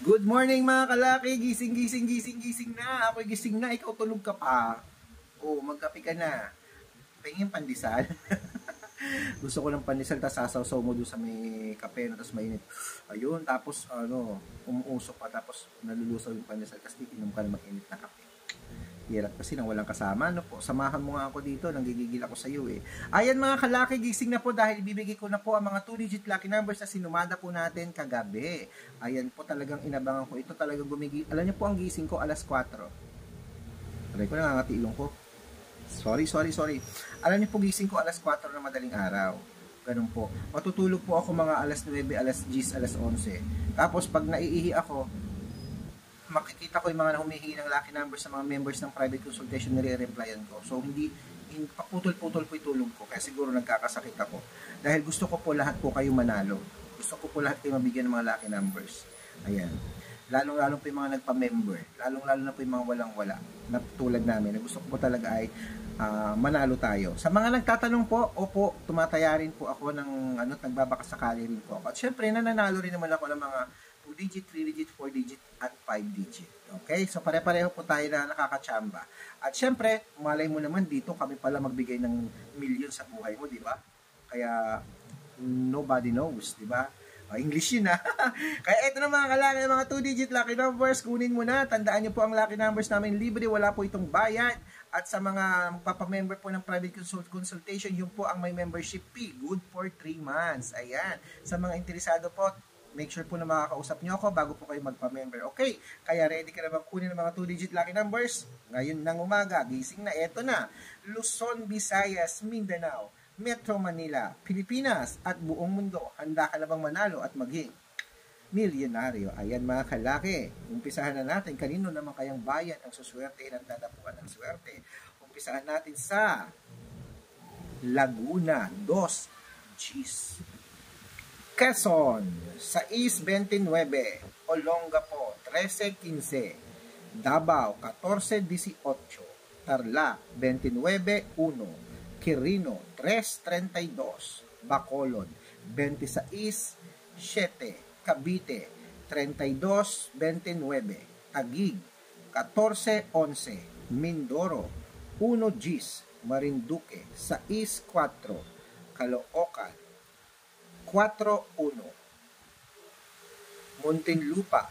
Good morning mga kalaki! Gising, gising, gising, gising na! Ako'y gising na, ikaw tulog ka pa. Oo, magkape ka na. Pahingin pandesal. Gusto ko ng pandesal, tapos sasaw-saw mo doon sa may kape na, tapos mainit. Ayun, tapos umuusok pa, tapos nalulusaw yung pandesal, tapos iinom ka na mainit na kape. Hirap kasi nang walang kasama, ano po. Samahan mo nga ako dito, nanggigigil ako sa iyo eh. Ayan mga kalaki, gising na po dahil ibibigay ko na po ang mga 2-digit lucky numbers na sinumada po natin kagabi. Ayan po, talagang inabangan ko. Ito talagang gumigil. Alam niyo po ang gising ko alas 4. Aray ko, nangangati ilong ko. Sorry. Alam niyo po, gising ko alas 4 na madaling araw. Ganun po. Matutulog po ako mga alas 9, alas 10, alas 11. Tapos pag naiihi ako, makikita ko yung mga humihingi ng lucky numbers sa mga members ng private consultation, nire-replyan ko. So, hindi paputol-putol po yung tulog ko, kaya siguro nagkakasakit ako. Dahil gusto ko po lahat po kayo manalo. Gusto ko po lahat kayo mabigyan ng mga lucky numbers. Ayan. Lalong-lalong po yung mga nagpa-member. Lalong-lalo na po yung mga walang-wala na tulad namin. Gusto ko po talaga ay manalo tayo. Sa mga nagtatanong po, opo, tumataya rin po ako ng nagbabakasakali rin po ako. At syempre, nananalo rin naman ako ng mga 2-digit, 3-digit, 4-digit, at 5-digit. Okay? So, pare-pareho po tayo na nakakachamba. At syempre, malay mo naman dito, kami pala magbigay ng milyon sa buhay mo, di ba? Kaya, nobody knows, di ba? English yun ha. Kaya ito na mga kalaki, mga 2-digit lucky numbers, kunin mo na. Tandaan nyo po ang lucky numbers namin libre, wala po itong bayad. At sa mga magpapamember po ng private consultation, yun po ang may membership fee. Good for 3 months. Ayan. Sa mga interesado po, make sure po na makakausap nyo ako bago po kayo magpa-member. Okay, kaya ready ka na bang kunin ng mga 2-digit lucky numbers? Ngayon ng umaga, gising na, eto na. Luzon, Visayas, Mindanao, Metro Manila, Pilipinas, at buong mundo. Handa ka na bang manalo at maging milyonaryo? Ayan mga kalaki, umpisahan na natin. Kanino naman kayang bayan ang suswerte at dadapuan ng swerte? Umpisahan natin sa Laguna, 2 Gs. Quezon, 6-29, Olongapo, 13-15, Davao, 14-18, Tarlac, 29-1, Quirino, 3-32, Bacolod, 26-7, Cavite, 32-29, Taguig, 14-11, Mindoro, 1 Gs, Marinduque, 6-4, Caloocan, 4-1, Muntinlupa,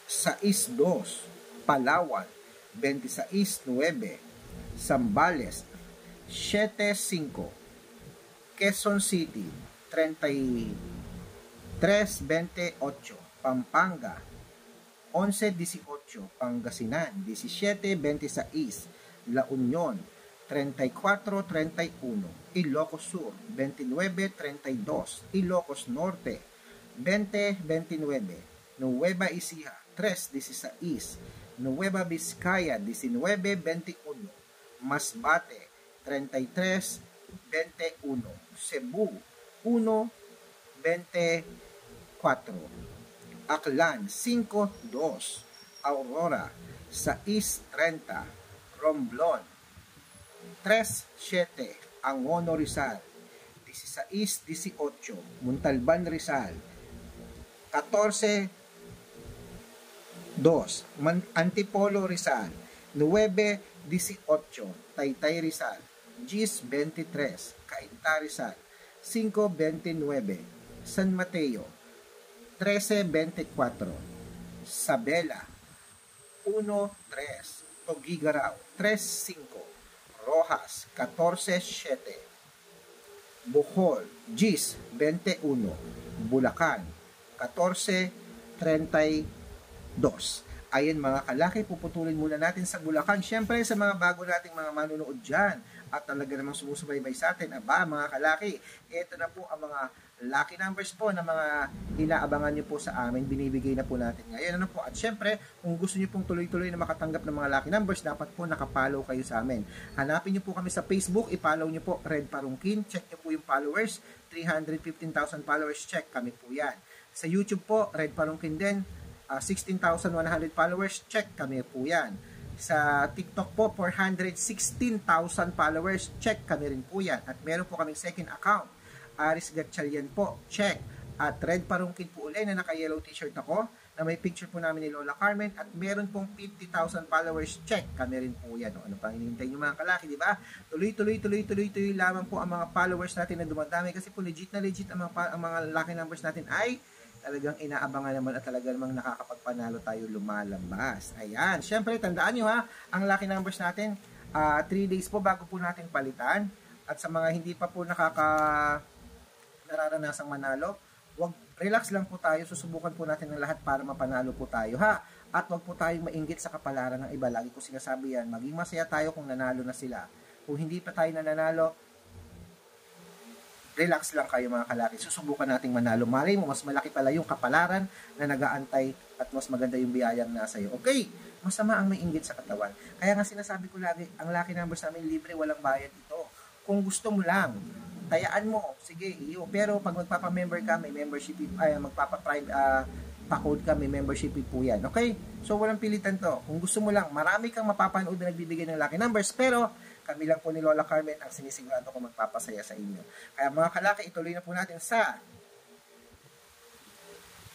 6-2, Palawan, 26-9, Zambales, 7-5, Quezon City, 33-28, Pampanga, 11-18, Pangasinan, 17-26, La Union, 34-31, Ilocos Sur, 29-32, Ilocos Norte, 20-29, Nueva Ecija, 3-16, Nueva Vizcaya, 19-21, Masbate, 33-21, Cebu, 1-24, Aklan, 5-2, Aurora, 6-30, Romblon, 3-7, Angono Rizal, 16-18, Montalban Rizal, 14-2, Antipolo Rizal, 9-18, Taytay Rizal, 10-23, Cainta Rizal, 5-29, San Mateo, 13-24, Sabela, 1-3, Tuguegarao, 3-5, Rojas, 14-7, Bohol, Gis, 21, Bulacan, 14-32. Ayan mga kalaki, puputulin muna natin sa Bulacan. Siyempre sa mga bago nating mga manunood dyan at talaga namang sumusubaybay sa atin, aba mga kalaki, ito na po ang mga lucky numbers po na mga inaabangan nyo po sa amin, binibigay na po natin ngayon. Ano po? At syempre, kung gusto nyo pong tuloy-tuloy na makatanggap ng mga lucky numbers, dapat po nakapollow kayo sa amin. Hanapin nyo po kami sa Facebook, ipollow nyo po Red Parungkin, check nyo po yung followers, 315,000 followers, check kami po yan. Sa YouTube po, Red Parungkin din, 16,100 followers, check kami po yan. Sa TikTok po, 416,000 followers, check kami rin po yan. At meron po kaming second account, Aris Gatchalian po, check. At red parungkit po uli na naka-yellow t-shirt ako na may picture po namin ni Lola Carmen at meron pong 50,000 followers check. Kami rin po yan. Ano pang hinihintay nyo mga kalaki, di ba? Tuloy lamang po ang mga followers natin na dumadami kasi po legit na legit ang mga lucky numbers natin ay talagang inaabangan naman at talagang namang nakakapagpanalo tayo lumalabas. Ayan. Siyempre, tandaan nyo ha, ang lucky numbers natin, 3 days po bago po natin palitan. At sa mga hindi pa po nararanasang manalo, relax lang po tayo, susubukan po natin ng lahat para mapanalo po tayo ha. At wag po tayong mainggit sa kapalaran ng iba. Lagi ko sinasabi yan, maging masaya tayo kung nanalo na sila. Kung hindi pa tayo nananalo, relax lang kayo mga kalaki. Susubukan nating manalo. Malay mo, mas malaki pala yung kapalaran na nagaantay at mas maganda yung biyayang nasa iyo. Okay, masama ang mainggit sa katawan. Kaya nga sinasabi ko lagi, ang lucky numbers namin libre, walang bayad ito. Kung gusto mo lang, tayaan mo, sige, iyo. Pero pag magpapa-member ka, may membership, magpapa-prime, pa-code ka, may membership po yan. Okay? So, walang pilitan to. Kung gusto mo lang, marami kang mapapanood na nagbibigay ng lucky numbers, pero kami lang po ni Lola Carmen ang sinisigurado ko magpapasaya sa inyo. Kaya mga kalaki, ituloy na po natin sa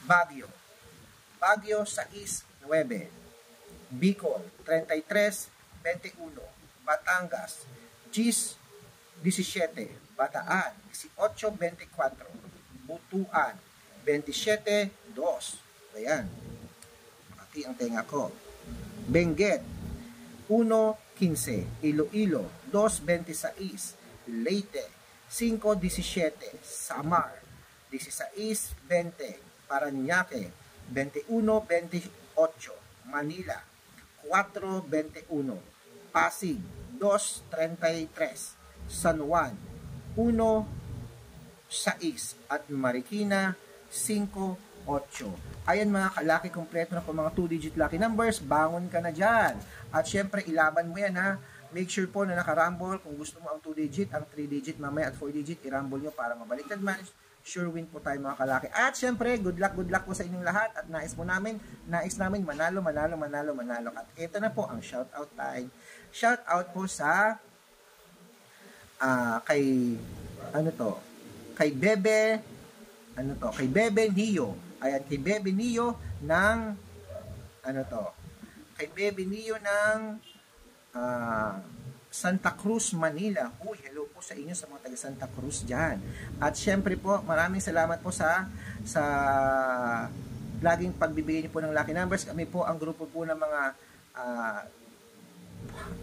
Baguio. Baguio 6-9. Bicol 33-21. Batangas 17, Bataan 18-24, Butuan 27-2. Ayan. Makati ang tenga ko. Benguet 1-15, Iloilo 2-26, Leyte 5-17, Samar 16-20, Parañaque 21-28, Manila 4-21, Pasig 2-33, San Juan 1-6 at Marikina 5-8. Ayan mga kalaki, kompleto na po mga 2-digit lucky numbers. Bangon ka na dyan. At syempre, ilaban mo yan ha. Make sure po na nakarumble. Kung gusto mo ang 2-digit, ang 3-digit mamaya at 4-digit, irumble nyo para mabaliktad man. Sure win po tayo mga kalaki. At syempre, good luck po sa inyong lahat. At nais namin manalo. At ito na po ang shoutout time. Shoutout po sa kay Bebe Nio. Ayan, kay Bebe Nio ng kay Bebe Nio ng Santa Cruz, Manila. Uy, hello po sa inyo sa mga taga Santa Cruz dyan. At syempre po, maraming salamat po sa laging pagbibigay niyo po ng lucky numbers. Kami po ang grupo po ng mga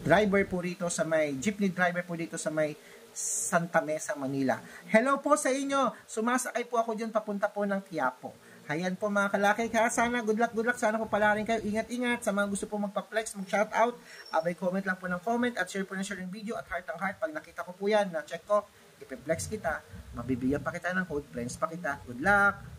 driver po rito sa jeepney driver po dito sa Santa Mesa, Manila. Hello po sa inyo. Sumasakay po ako dyan papunta po ng Quiapo. Ayan po mga kalaki. Kaya sana good luck. Sana po pala rin kayo. Ingat. Sa mga gusto po magpa-flex, mag-shoutout, abay comment lang po ng comment at share po ng share ng video at heart ang heart. Pag nakita ko po yan, na-check ko, ipi-flex kita, mabibigyan pa kita ng code, friends pa kita. Good luck!